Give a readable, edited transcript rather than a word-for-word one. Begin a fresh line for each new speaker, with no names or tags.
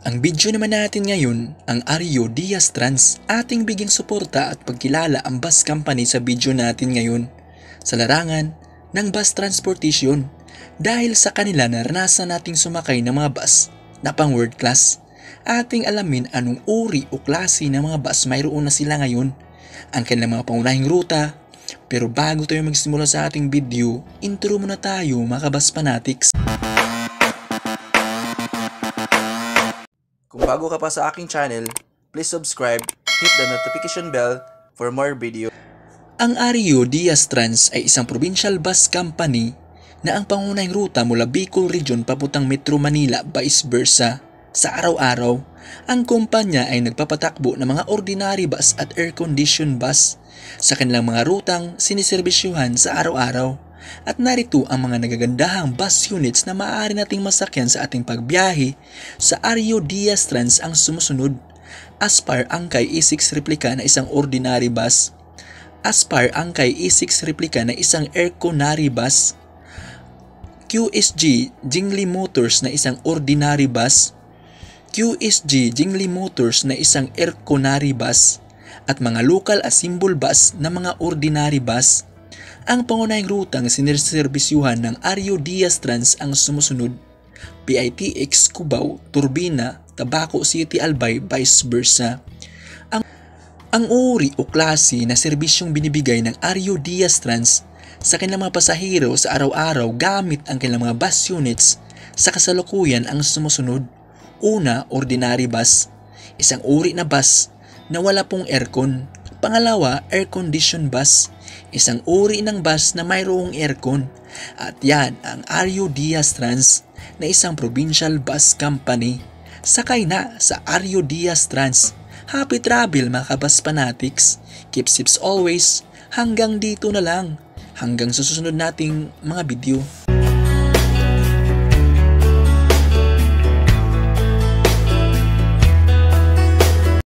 Ang video naman natin ngayon, ang Ario Diaz Trans, ating bigyang suporta at pagkilala ang bus company sa video natin ngayon sa larangan ng bus transportation dahil sa kanila naranasan nating sumakay ng mga bus na pang world class. Ating alamin anong uri o klase ng mga bus mayroon na sila ngayon, ang kanilang mga pangunahing ruta. Pero bago tayo magsimula sa ating video, intro muna tayo mga bus fanatics.
Kung bago ka pa sa aking channel, please subscribe, hit the notification bell for more video.
Ang Ario Diaz Trans ay isang provincial bus company na ang pangunahing ruta mula Bicol Region papuntang Metro Manila vice versa. Sa araw-araw, ang kumpanya ay nagpapatakbo ng mga ordinary bus at air-conditioned bus sa kanilang mga rutang siniserbisyuhan sa araw-araw. At narito ang mga nagagandahang bus units na maaari nating masakyan sa ating pagbiyahe sa Ario Diaz Trans ang sumusunod. Aspire Angkay E6 Replica na isang ordinary bus, Aspire Angkay E6 Replica na isang air-conditioned bus, QSG Jingli Motors na isang ordinary bus, QSG Jingli Motors na isang air-conditioned bus, at mga local assemble bus na mga ordinary bus. Ang pangunahing rutang siniserbisyuhan ng Ario Diaz Trans ang sumusunod: PITX Cubao, Turbina, Tabaco City, Albay, vice versa. Ang uri o klase na serbisyong binibigay ng Ario Diaz Trans sa kanilang mga pasahero sa araw-araw gamit ang kanilang mga bus units sa kasalukuyan ang sumusunod. Una, ordinary bus, isang uri na bus na wala pong aircon. Pangalawa, air-conditioned bus, isang uri ng bus na mayroong aircon. At yan ang Ario Diaz Trans na isang provincial bus company. Sakay na sa Ario Diaz Trans. Happy travel mga kabus fanatics. Keep safe always. Hanggang dito na lang. Hanggang sa susunod nating mga video.